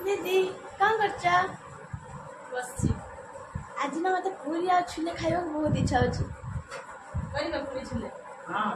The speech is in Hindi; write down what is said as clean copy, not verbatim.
दीदी कौन करचा बस आज ना मत पूरी आ छुले खाइबा बहुत इच्छा होची करी पूरी छुले हाँ